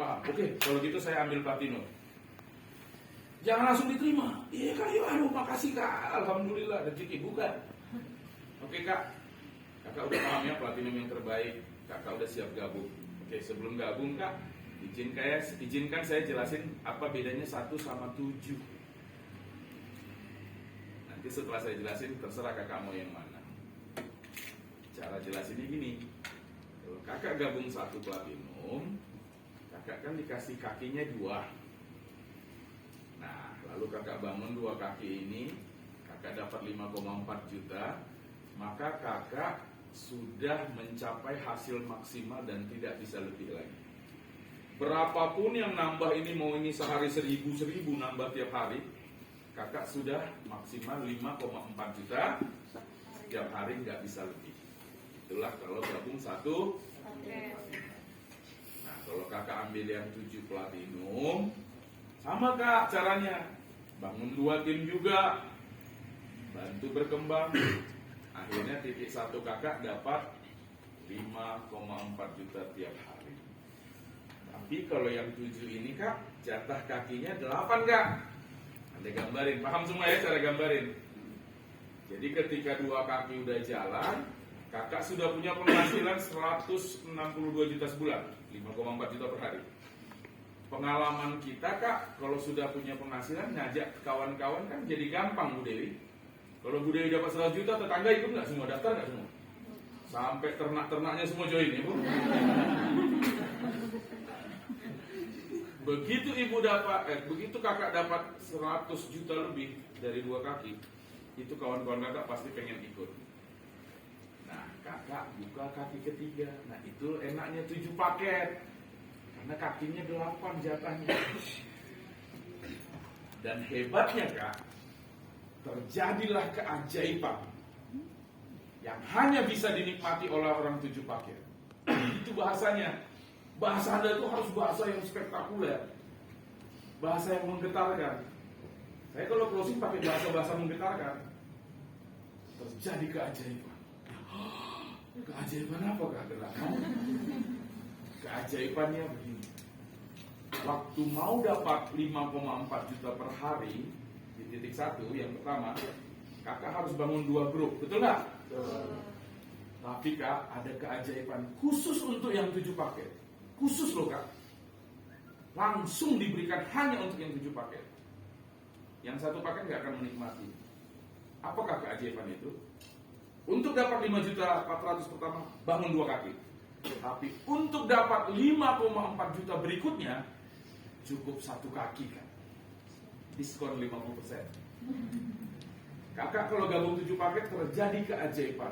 paham. Oke, kalau gitu saya ambil platinum. Jangan langsung diterima. Iya kak, yuk, aduh makasih kak, alhamdulillah rezeki. Bukan. Oke kak, kakak udah paham ya platinum yang terbaik. Kakak udah siap gabung. Oke, sebelum gabung kak, izinkan saya jelasin apa bedanya 1 sama 7. Nanti setelah saya jelasin, terserah kakak mau yang mana. Cara jelasinnya gini, kalau kakak gabung 1 platinum, kakak kan dikasih kakinya 2. Nah, lalu kakak bangun 2 kaki ini, kakak dapat 5,4 juta, maka kakak sudah mencapai hasil maksimal dan tidak bisa lebih lagi. Berapapun yang nambah ini, mau ini sehari 1.000 nambah tiap hari, kakak sudah maksimal 5,4 juta tiap hari, nggak bisa lebih. Itulah kalau gabung 1. Nah, kalau kakak ambil yang 7 platinum, sama kak caranya. Bangun 2 tim juga, bantu berkembang. Akhirnya titik 1 kakak dapat 5,4 juta tiap hari. Tapi kalau yang 7 ini kak, jatah kakinya 8 kak. Anda gambarin, paham semua ya cara gambarin. Jadi ketika 2 kaki udah jalan, kakak sudah punya penghasilan 162 juta sebulan, 5,4 juta per hari. Pengalaman kita kak, kalau sudah punya penghasilan, ngajak kawan-kawan kan jadi gampang Bu Dewi. Kalau Bu Dewi dapat 100 juta, tetangga ikut nggak semua? Daftar nggak semua? Sampai ternak-ternaknya semua join ya Bu. Begitu ibu dapat, begitu kakak dapat 100 juta lebih dari 2 kaki, itu kawan-kawan kakak pasti pengen ikut. Nah, kakak buka kaki ketiga. Nah, itu enaknya 7 paket. Karena kakinya 8 jatahnya. Dan hebatnya kak, terjadilah keajaiban yang hanya bisa dinikmati oleh orang 7 paket. Itu bahasanya. Bahasa Anda itu harus bahasa yang spektakuler, bahasa yang menggetarkan. Saya kalau closing pakai bahasa-bahasa menggetarkan, terjadi keajaiban. Keajaiban apa kak? Keajaibannya begini. Waktu mau dapat 5,4 juta per hari di titik 1 yang pertama, kakak harus bangun 2 grup, betul nggak? Tapi kak, ada keajaiban khusus untuk yang 7 paket. Khusus loh kak, langsung diberikan hanya untuk yang 7 paket. Yang 1 paket nggak akan menikmati. Apakah keajaiban itu? Untuk dapat 5.400.000 pertama, bangun 2 kaki. Tapi untuk dapat 5,4 juta berikutnya, cukup 1 kaki kan. Diskon 50%. Kakak kalau gabung 7 paket terjadi keajaiban.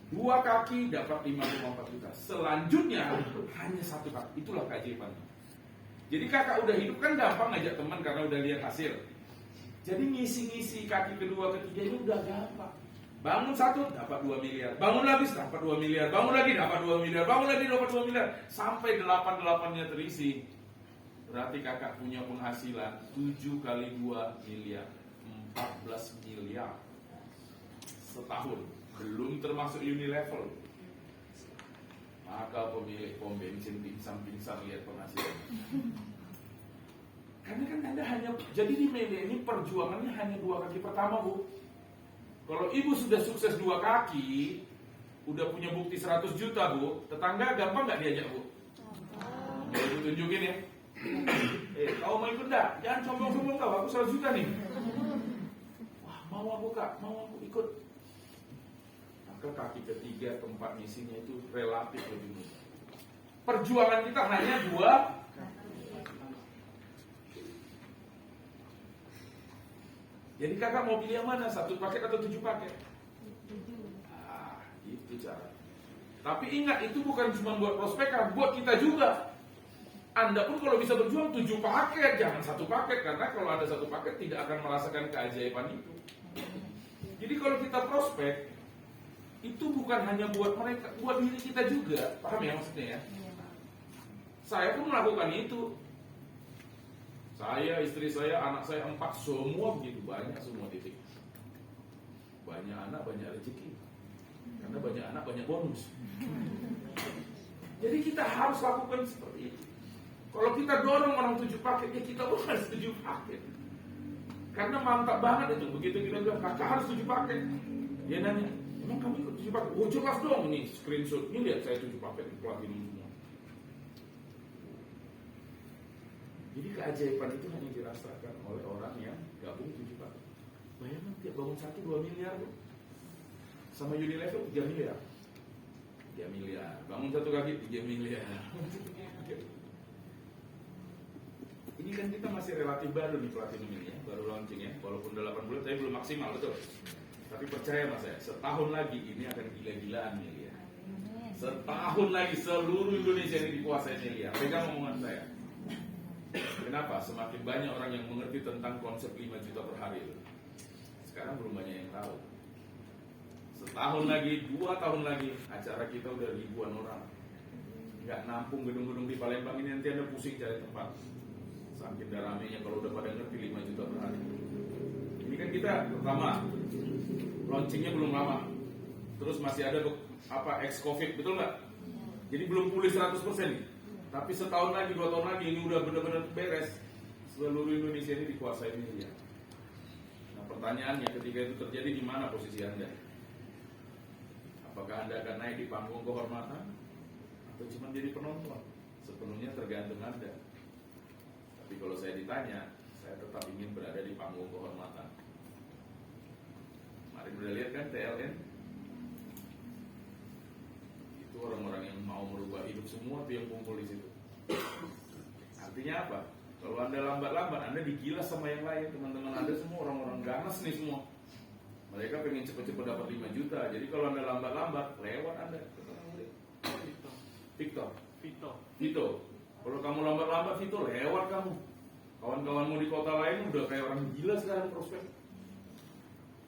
2 kaki dapat 5,4 juta. Selanjutnya hanya 1 kaki. Itulah keajaiban. Jadi kakak udah hidup kan gampang ngajak teman karena udah lihat hasil. Jadi ngisi-ngisi kaki kedua ketiga ini udah gampang. Bangun 1 dapat 2 miliar. Bangun lagi dapat 2 miliar. Bangun lagi dapat 2 miliar. Bangun lagi dapat 2 miliar. Sampai 8-8-nya terisi. Berarti kakak punya penghasilan 7 kali 2 miliar. 14 miliar setahun. Belum termasuk Unilevel. Maka pemilik pom bensin pingsan-pingsan lihat penghasilan. Karena kan Anda hanya, jadi di media ini perjuangannya hanya 2 kaki pertama Bu. Kalau ibu sudah sukses 2 kaki, udah punya bukti 100 juta Bu, tetangga gampang nggak diajak Bu? Mau ibu tunjukin ya? Kau mau ikut nggak? Jangan sombong-sombong kau, aku 100 juta nih. Wah, mau aku kak, mau aku ikut. Maka kaki ketiga tempat misinya itu relatif lebih mudah. Perjuangan kita hanya 2. Jadi kakak mau pilih yang mana? 1 paket atau 7 paket? Ah, itu cara. Tapi ingat, itu bukan cuma buat prospekan, buat kita juga. Anda pun kalau bisa berjuang 7 paket, jangan 1 paket. Karena kalau ada 1 paket tidak akan merasakan keajaiban itu. Jadi kalau kita prospek, itu bukan hanya buat mereka, buat diri kita juga. Paham ya maksudnya ya? Saya pun melakukan itu. Saya, istri saya, anak saya 4, semua begitu. Banyak semua titik. Banyak anak, banyak rezeki. Karena banyak anak, banyak bonus. Jadi kita harus lakukan seperti itu. Kalau kita dorong orang 7 paket, ya kita bukan 7 paket. Karena mantap banget itu. Begitu kita bilang, kakak harus 7 paket. Dia nanya, emang kamu ikut 7 paket? Oh jelas dong, ini screenshot. Ini lihat saya 7 paket, platinum semua. Jadi keajaiban itu hanya dirasakan oleh orang yang gabung 7 paket. Bayangkan tiap bangun satu 2 miliar tuh. Sama Unilever 3 miliar. 3 miliar. Bangun satu kaki 3 miliar. Ini kan kita masih relatif baru nih platinum ini ya, baru launching ya. Walaupun udah 8 bulan tapi belum maksimal, betul. Tapi percaya mas saya, setahun lagi ini akan gila-gilaan nih ya. Setahun lagi seluruh Indonesia ini dikuasai miliar. Pegang omongan saya. Kenapa? Semakin banyak orang yang mengerti tentang konsep 5 juta per hari. Sekarang belum banyak yang tahu. Setahun lagi, 2 tahun lagi, acara kita udah ribuan orang. Nggak nampung gedung-gedung di Palembang ini, nanti Anda pusing cari tempat. Saking ramenya kalau udah pada ngerti 5 juta per hari. Ini kan kita pertama, launchingnya belum lama. Terus masih ada ex-covid, betul nggak? Jadi belum pulih 100% nih. Tapi setahun lagi, 2 tahun lagi, ini udah benar-benar beres. Seluruh Indonesia ini dikuasai miliar. Nah pertanyaannya, ketika itu terjadi, di mana posisi Anda? Apakah Anda akan naik di panggung kehormatan atau cuma jadi penonton? Sepenuhnya tergantung Anda. Tapi kalau saya ditanya, saya tetap ingin berada di panggung kehormatan. Kemarin udah lihat kan TLN? Itu orang-orang yang mau merubah hidup semua tuh yang kumpul di situ. Artinya apa? Kalau Anda lambat-lambat, Anda digilas sama yang lain. Teman-teman Anda semua orang-orang ganas nih semua. Mereka pengen cepet-cepet dapat 5 juta. Jadi kalau Anda lambat-lambat, lewat Anda. Vito. Kalau kamu lambat-lambat, Vito lewat kamu. Kawan-kawanmu di kota lain udah kayak orang gila sekarang prospek.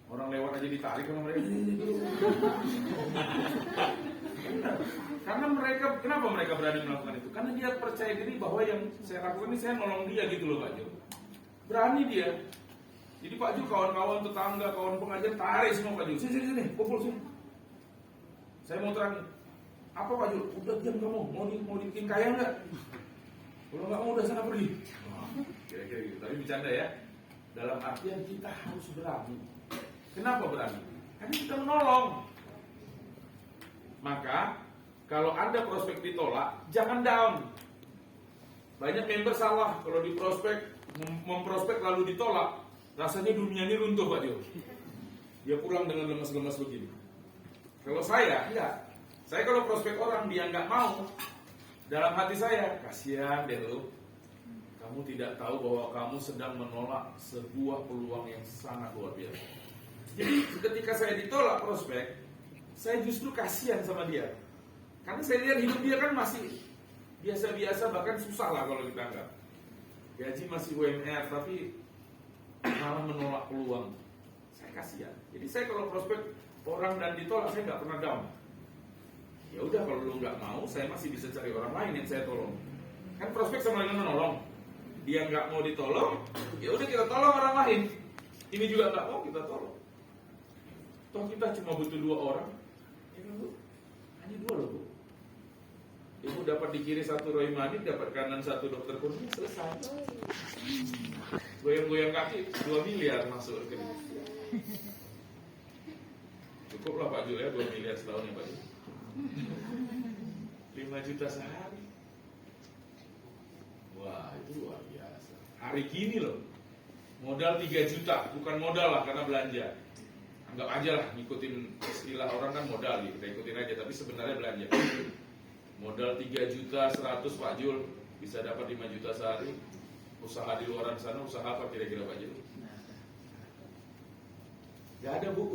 Orang lewat aja ditarik sama mereka. Karena mereka, kenapa mereka berani melakukan itu? Karena dia percaya diri bahwa yang saya lakukan ini saya nolong dia gitu loh Pak Jo. Berani dia. Jadi Pak Jo, kawan-kawan tetangga, kawan pengajar tarik semua Pak Jo. Sini, kumpul sini. Saya mau terangin. Apa Pak Jo? Udah diam kamu. Mau dibikin kaya nggak? Kalau nggak mau udah sana pergi. Kira-kira gitu. Tapi bercanda ya. Dalam artian kita harus berani. Kenapa berani? Karena kita menolong. Maka kalau Anda prospek ditolak, jangan down. Banyak member salah kalau di prospek memprospek lalu ditolak. Rasanya dunia ini runtuh Pak Jo. Dia pulang dengan lemas-lemas begini. Kalau saya, enggak. Saya kalau prospek orang dia nggak mau, dalam hati saya, kasihan deh lu. Kamu tidak tahu bahwa kamu sedang menolak sebuah peluang yang sangat luar biasa. Jadi ketika saya ditolak prospek, saya justru kasihan sama dia. Karena saya lihat hidup dia kan masih biasa-biasa, bahkan susah lah kalau kita anggap. Gaji masih UMR, tapi malah menolak peluang. Saya kasihan. Jadi saya kalau prospek orang dan ditolak, saya nggak pernah down. Ya udah, kalau lu nggak mau, saya masih bisa cari orang lain yang saya tolong. Kan prospek sama dengan menolong. Dia nggak mau ditolong, ya udah kita tolong orang lain. Ini juga nggak mau, kita tolong. Toh kita cuma butuh 2 orang. Ya kan Bu? Hanya 2 loh Bu. Ibu dapat di kiri 1 Roy Madi, dapat kanan 1 dokter kurnia, selesai. Goyang-goyang kaki 2 miliar masuk ke ini. Cukup lah Pak Jo ya, 2 miliar setahun ya Pak Jo. 5 juta sehari. Wah itu luar biasa. Hari gini loh, modal 3 juta, bukan modal lah karena belanja. Anggap aja lah, ngikutin istilah orang kan modal gitu, kita ikutin aja, tapi sebenarnya belanja. Modal 3 juta 100 Pak Jul, bisa dapat 5 juta sehari. Usaha di luar sana, usaha apa kira-kira Pak Jul? Gak ada Bu.